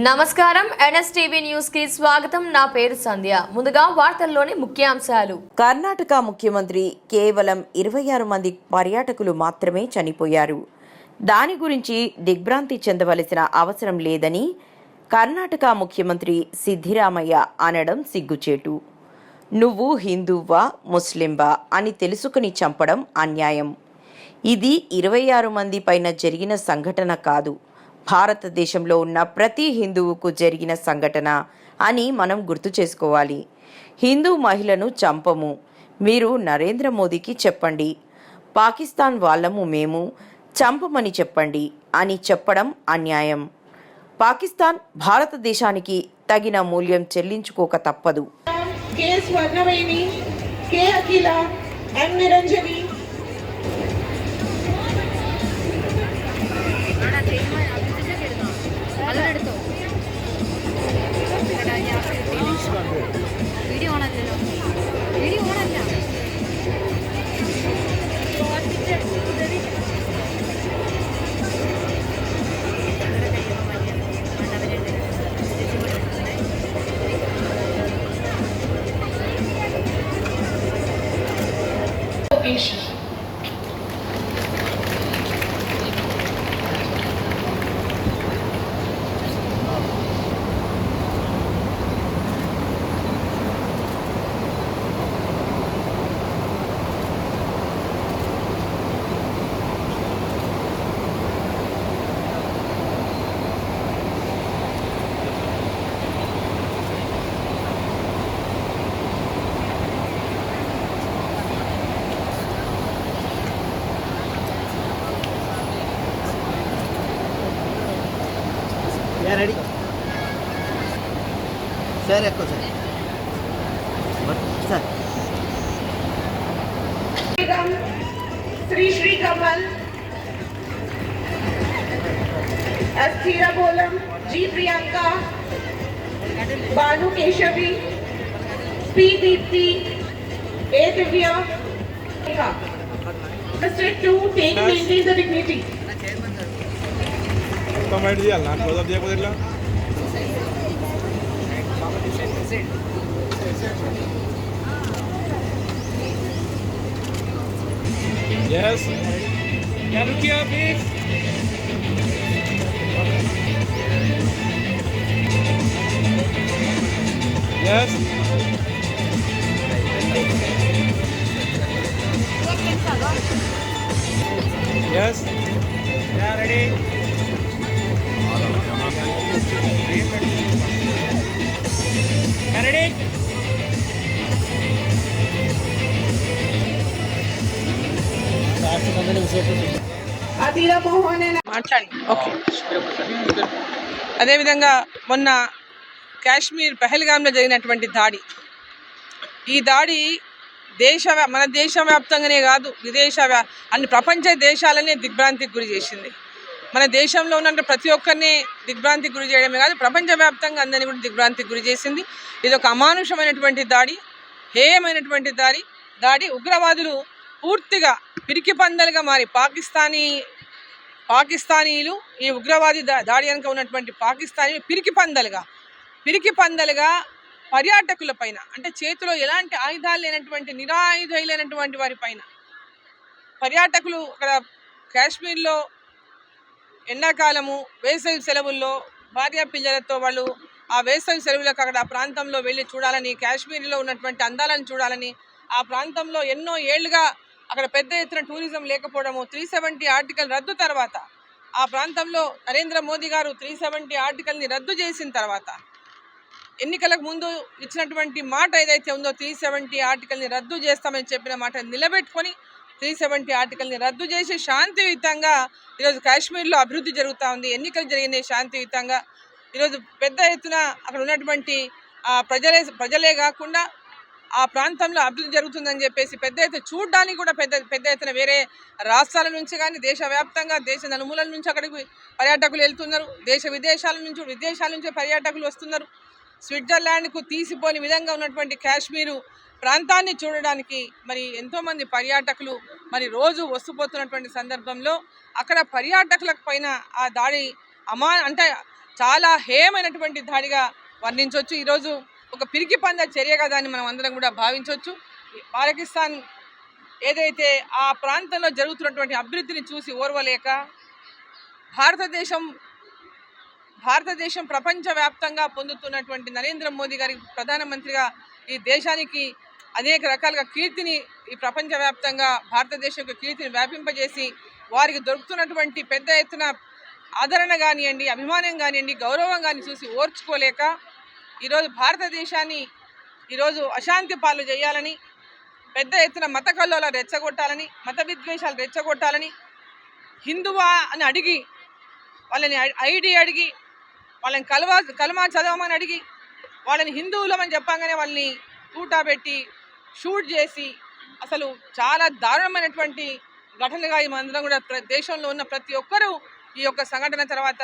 నమస్కారం NSTV news కి స్వాగతం. నా పేరు సంధ్య. ముందుగా వార్తల్లోని ముఖ్యాంశాలు. కర్ణాటక ముఖ్యమంత్రి కేవలం 26 మంది పర్యాటకులు మాత్రమే చనిపోయారు. దాని గురించి దిగ్భ్రాంతి చెందవలసిన అవసరం లేదని కర్ణాటక ముఖ్యమంత్రి సిద్ధిరామయ్య అనడం సిగ్గుచేటు. నువ్వు హిందువా ముస్లింవా అని తెలుసుకుని చంపడం అన్యాయం. ఇది 26 మంది పైన జరిగిన సంఘటన కాదు, భారతదేశంలో ఉన్న ప్రతి హిందువుకు జరిగిన సంఘటన అని మనం గుర్తు చేసుకోవాలి. హిందూ మహిళను చంపము. మీరు నరేంద్ర మోదీకి చెప్పండి, పాకిస్తాన్ వాళ్ళము మేము, చంపమని చెప్పండి అని చెప్పడం అన్యాయం. పాకిస్తాన్ భారతదేశానికి తగిన మూల్యం చెల్లించుకోక తప్పదు. रेडी सर एक्को सर सर श्री श्री कमल अस्थिरा बोलम ji Priyanka Banu Keshavi P Deepti A Divya Mr. 2 take maintain the dignity. Comment दिया ना क्लोज अप दिया को देखला यस क्या रुकिए प्लीज यस यस या रेडी అదేవిధంగా మొన్న కాశ్మీర్ పెహల్గాంలో జరిగినటువంటి దాడి, ఈ దాడి మన దేశవ్యాప్తంగానే కాదు అన్ని ప్రపంచ దేశాలనే దిగ్భ్రాంతికి గురి చేసింది. మన దేశంలో ఉన్న ప్రతి ఒక్కరిని దిగ్భ్రాంతికి గురి చేయడమే కాదు, ప్రపంచవ్యాప్తంగా అందరినీ కూడా దిగ్భ్రాంతికి గురి చేసింది. ఇది ఒక అమానుషమైనటువంటి దాడి, హేయమైనటువంటి దాడి. ఉగ్రవాదులు పూర్తిగా పిరికి పందలుగా మారి పాకిస్తానీలు ఈ ఉగ్రవాది దాడి వెనుక ఉన్నటువంటి పాకిస్తానీలు పిరికి పందలుగా పర్యాటకుల పైన, అంటే చేతిలో ఎలాంటి ఆయుధాలు లేనటువంటి నిరాయుధులైనటువంటి వారి పైన, పర్యాటకులు అక్కడ కాశ్మీర్లో ఎండాకాలము వేసవి సెలవుల్లో భార్య పిల్లలతో వాళ్ళు ఆ వేసవి సెలవులకు అక్కడ ఆ ప్రాంతంలో వెళ్ళి చూడాలని, కాశ్మీర్లో ఉన్నటువంటి అందాలను చూడాలని, ఆ ప్రాంతంలో ఎన్నో ఏళ్లుగా అక్కడ పెద్ద ఎత్తున టూరిజం లేకపోవడము, 370 ఆర్టికల్ రద్దు తర్వాత, ఆ ప్రాంతంలో నరేంద్ర మోదీ గారు 370 ఆర్టికల్ని రద్దు చేసిన తర్వాత, ఎన్నికలకు ముందు ఇచ్చినటువంటి మాట ఏదైతే ఉందో 370 ఆర్టికల్ని రద్దు చేస్తామని చెప్పిన మాట నిలబెట్టుకొని 370 ఆర్టికల్ని రద్దు చేసి శాంతియుతంగా ఈరోజు కాశ్మీర్లో అభివృద్ధి జరుగుతూ ఉంది. ఎన్నికలు జరిగినాయి శాంతియుతంగా. ఈరోజు పెద్ద ఎత్తున అక్కడ ఉన్నటువంటి ప్రజలే కాకుండా ఆ ప్రాంతంలో అభివృద్ధి జరుగుతుందని చెప్పేసి పెద్ద ఎత్తున చూడడానికి కూడా పెద్ద ఎత్తున వేరే రాష్ట్రాల నుంచి కానీ దేశవ్యాప్తంగా దేశ నలుమూలల నుంచి అక్కడికి పర్యాటకులు వెళ్తున్నారు. విదేశాల నుంచి పర్యాటకులు వస్తున్నారు. స్విట్జర్లాండ్కు తీసిపోని విధంగా ఉన్నటువంటి కాశ్మీరు ప్రాంతాన్ని చూడడానికి మరి ఎంతోమంది పర్యాటకులు మరి రోజు వస్తుపోతున్నటువంటి సందర్భంలో అక్కడ పర్యాటకుల పైన ఆ దాడి అంటే చాలా హేయమైనటువంటి దాడిగా వర్ణించవచ్చు. ఈరోజు ఒక పిరికి పంద చర్యగా దాన్ని మనం అందరం కూడా భావించవచ్చు. పాకిస్తాన్ ఏదైతే ఆ ప్రాంతంలో జరుగుతున్నటువంటి అభివృద్ధిని చూసి ఓర్వలేక భారతదేశం ప్రపంచవ్యాప్తంగా పొందుతున్నటువంటి నరేంద్ర మోదీ గారి ప్రధానమంత్రిగా ఈ దేశానికి అనేక రకాలుగా కీర్తిని ఈ ప్రపంచవ్యాప్తంగా భారతదేశం యొక్క కీర్తిని వ్యాపింపజేసి వారికి దొరుకుతున్నటువంటి పెద్ద ఎత్తున ఆదరణ కానివ్వండి, అభిమానం కానివ్వండి, గౌరవం కానీ చూసి ఓర్చుకోలేక ఈరోజు భారతదేశాన్ని ఈరోజు అశాంతి పాలు చేయాలని, పెద్ద ఎత్తున మత కల్లోలాలు రెచ్చగొట్టాలని, మత విద్వేషాలు రెచ్చగొట్టాలని, హిందువా అని అడిగి వాళ్ళని ఐడి అడిగి వాళ్ళని కలమా చదవమని అడిగి వాళ్ళని హిందువులమని చెప్పగానే వాళ్ళని తూటా పెట్టి షూట్ చేసి అసలు చాలా దారుణమైనటువంటి ఘటనగా ఈ మందరం కూడా దేశంలో ఉన్న ప్రతి ఒక్కరూ ఈ యొక్క సంఘటన తర్వాత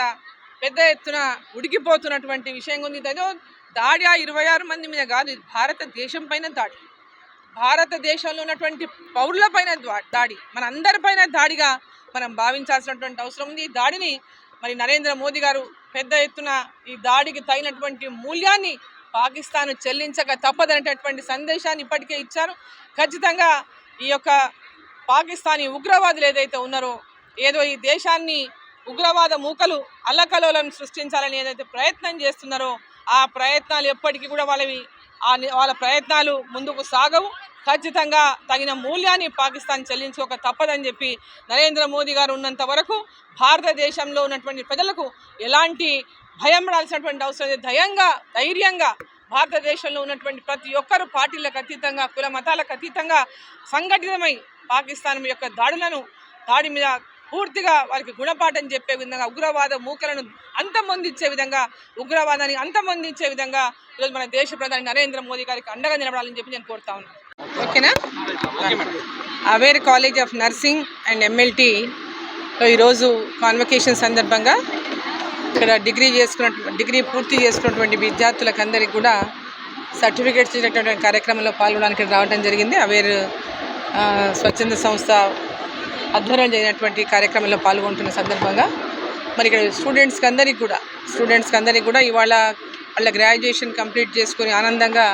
పెద్ద ఎత్తున ఉడికిపోతున్నటువంటి విషయం ఉంది. ఏదో దాడి 26 మంది మీద కాదు, ఇది భారతదేశం పైన దాడి, భారతదేశంలో ఉన్నటువంటి పౌరులపైన దాడి, మన అందరిపైన దాడిగా మనం భావించాల్సినటువంటి అవసరం ఉంది. ఈ దాడిని మరి నరేంద్ర మోదీ గారు పెద్ద ఎత్తున ఈ దాడికి తగినటువంటి మూల్యాన్ని పాకిస్తాన్ చెల్లించక తప్పదనేటటువంటి సందేశాన్ని ఇప్పటికే ఇచ్చారు. ఖచ్చితంగా ఈ యొక్క పాకిస్తానీ ఉగ్రవాదులు ఏదైతే ఉన్నారో, ఏదో ఈ దేశాన్ని ఉగ్రవాద మూకలు అల్లకలోలను సృష్టించాలని ఏదైతే ప్రయత్నం చేస్తున్నారో ఆ ప్రయత్నాలు ఎప్పటికీ కూడా వాళ్ళ ప్రయత్నాలు ముందుకు సాగవు. ఖచ్చితంగా తగిన మూల్యాన్ని పాకిస్తాన్ చెల్లించుకోక తప్పదని చెప్పి నరేంద్ర మోదీ గారు ఉన్నంత వరకు భారతదేశంలో ఉన్నటువంటి ప్రజలకు ఎలాంటి భయం పడాల్సినటువంటి అవసరం లేదు. ధైర్యంగా భారతదేశంలో ఉన్నటువంటి ప్రతి ఒక్కరు పార్టీలకు అతీతంగా, కుల మతాలకు అతీతంగా సంఘటితమై పాకిస్తాన్ యొక్క దాడి మీద పూర్తిగా వారికి గుణపాఠం చెప్పే విధంగా, ఉగ్రవాద మూకలను అంతమొందించే విధంగా, ఉగ్రవాదాన్ని అంతమొందించే విధంగా ఈరోజు మన దేశ ప్రధాని నరేంద్ర మోదీ గారికి అండగా నిలబడాలని చెప్పి నేను కోరుతా ఉన్నాను. ఓకేనా? Aware college of nursing and MLTలో ఈరోజు కాన్వకేషన్ సందర్భంగా ఇక్కడ డిగ్రీ పూర్తి చేసుకున్నటువంటి విద్యార్థులకు అందరికీ కూడా సర్టిఫికేట్స్ ఇచ్చేటటువంటి కార్యక్రమంలో పాల్గొనడానికి రావడం జరిగింది. అవేర్ స్వచ్ఛంద సంస్థ ఆధ్వర్యంలో జరిగినటువంటి కార్యక్రమంలో పాల్గొంటున్న సందర్భంగా మరి ఇక్కడ స్టూడెంట్స్కి అందరికీ కూడా ఇవాళ వాళ్ళ గ్రాడ్యుయేషన్ కంప్లీట్ చేసుకొని ఆనందంగా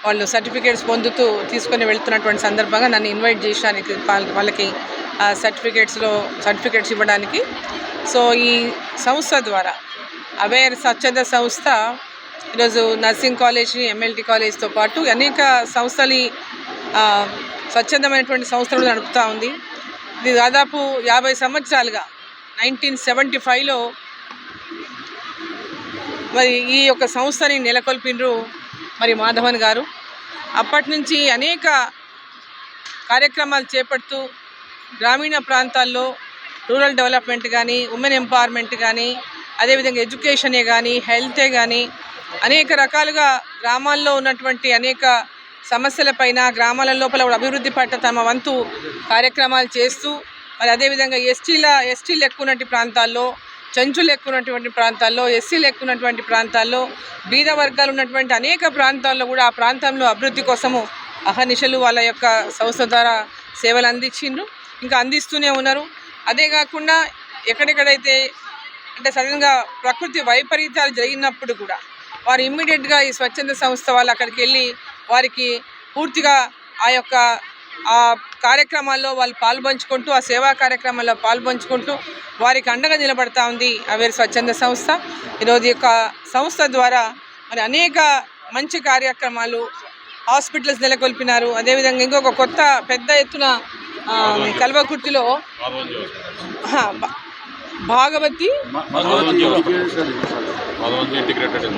వాళ్ళు సర్టిఫికేట్స్ పొందుతూ తీసుకొని వెళ్తున్నటువంటి సందర్భంగా నన్ను ఇన్వైట్ చేయడానికి వాళ్ళకి సర్టిఫికేట్స్ ఇవ్వడానికి. సో ఈ సంస్థ ద్వారా అవేర్ స్వచ్ఛంద సంస్థ ఈరోజు నర్సింగ్ కాలేజ్, MLT కాలేజ్తో పాటు అనేక సంస్థలు స్వచ్ఛందమైనటువంటి సంస్థలు నడుపుతూ ఉంది. ఇది దాదాపు 50 సంవత్సరాలుగా 1975లో మరి ఈ యొక్క సంస్థని నెలకొల్పినరు మరి మాధవన్ గారు. అప్పటి నుంచి అనేక కార్యక్రమాలు చేపడుతూ గ్రామీణ ప్రాంతాల్లో రూరల్ డెవలప్మెంట్ కానీ, ఉమెన్ ఎంపవర్మెంట్ కానీ, అదేవిధంగా ఎడ్యుకేషనే కానీ, హెల్తే కానీ అనేక రకాలుగా గ్రామాల్లో ఉన్నటువంటి అనేక సమస్యలపైన, గ్రామాల లోపల అభివృద్ధి పట్ల తమ వంతు కార్యక్రమాలు చేస్తూ మరి అదేవిధంగా ఎస్టీలు ఎక్కువ ఉన్నటువంటి ప్రాంతాల్లో, చెంచులు ఎక్కువ ఉన్నటువంటి ప్రాంతాల్లో, ఎస్సీలు ఎక్కువ ఉన్నటువంటి ప్రాంతాల్లో, బీద వర్గాలు ఉన్నటువంటి అనేక ప్రాంతాల్లో కూడా ఆ ప్రాంతంలో అభివృద్ధి కోసము అహర్నిశలు వాళ్ళ యొక్క సంస్థ ద్వారా సేవలు అందించిండ్రు, ఇంకా అందిస్తూనే ఉన్నారు. అదే కాకుండా ఎక్కడెక్కడైతే అంటే సడన్గా ప్రకృతి వైపరీత్యాలు జరిగినప్పుడు కూడా వారు ఇమ్మీడియట్గా ఈ స్వచ్ఛంద సంస్థ వాళ్ళు అక్కడికి వెళ్ళి వారికి పూర్తిగా ఆ కార్యక్రమాల్లో వాళ్ళు పాల్పంచుకుంటూ, ఆ సేవా కార్యక్రమాల్లో పాల్పంచుకుంటూ వారికి అండగా నిలబడతా ఉంది అవేర్ స్వచ్ఛంద సంస్థ. ఈరోజు యొక్క సంస్థ ద్వారా మరి అనేక మంచి కార్యక్రమాలు, హాస్పిటల్స్ నెలకొల్పినారు. అదేవిధంగా ఇంకొక కొత్త పెద్ద ఎత్తున కల్వకుర్తిలో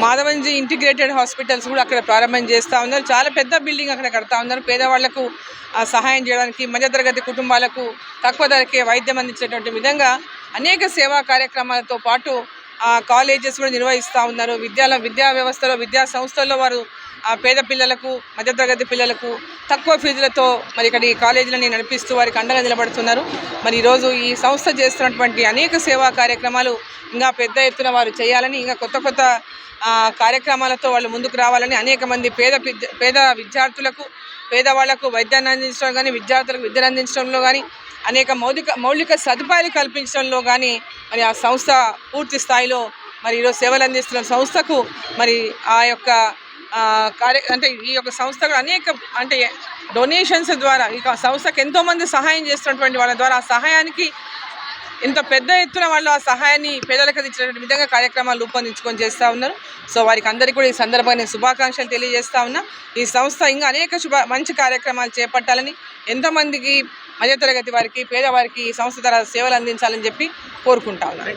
మాధవన్జీ ఇంటిగ్రేటెడ్ హాస్పిటల్స్ కూడా అక్కడ ప్రారంభం చేస్తూ ఉన్నారు. చాలా పెద్ద బిల్డింగ్ అక్కడ కడతా ఉన్నారు. పేదవాళ్లకు సహాయం చేయడానికి, మధ్యతరగతి కుటుంబాలకు తక్కువ ధరకే వైద్యం అందించేటువంటి విధంగా అనేక సేవా కార్యక్రమాలతో పాటు కాలేజెస్ కూడా నిర్వహిస్తూ ఉన్నారు. విద్యా వ్యవస్థలో, విద్యా సంస్థల్లో వారు పేద పిల్లలకు, మధ్యతరగతి పిల్లలకు తక్కువ ఫీజులతో మరి ఇక్కడ ఈ కాలేజీలని నడిపిస్తూ వారికి అండగా నిలబడుతున్నారు. మరి ఈరోజు ఈ సంస్థ చేస్తున్నటువంటి అనేక సేవా కార్యక్రమాలు ఇంకా పెద్ద ఎత్తున వారు చేయాలని, ఇంకా కొత్త కార్యక్రమాలతో వాళ్ళు ముందుకు రావాలని, అనేక మంది పేద విద్యార్థులకు, పేదవాళ్లకు వైద్యాన్ని అందించడం కానీ, విద్యార్థులకు విద్యను అందించడంలో కానీ, అనేక మౌలిక సదుపాయాలు కల్పించడంలో కానీ మరి ఆ సంస్థ పూర్తి స్థాయిలో మరి ఈరోజు సేవలు అందిస్తున్న సంస్థకు మరి ఆ యొక్క అంటే ఈ యొక్క సంస్థకు అనేక అంటే డొనేషన్స్ ద్వారా ఈ సంస్థకు ఎంతోమంది సహాయం చేస్తున్నటువంటి వాళ్ళ ద్వారా ఆ సహాయానికి ఇంత పెద్ద ఎత్తున వాళ్ళు ఆ సహాయాన్ని పేదలకు అందించినటువంటి విధంగా కార్యక్రమాలు రూపొందించుకొని చేస్తూ ఉన్నారు. సో వారికి అందరికీ కూడా ఈ సందర్భంగా నేను శుభాకాంక్షలు తెలియజేస్తా ఉన్నా. ఈ సంస్థ ఇంకా అనేక మంచి కార్యక్రమాలు చేపట్టాలని, ఎంతమందికి మధ్యతరగతి వారికి పేదవారికి ఈ సంస్థ ద్వారా సేవలు అందించాలని చెప్పి కోరుకుంటా ఉన్నాను.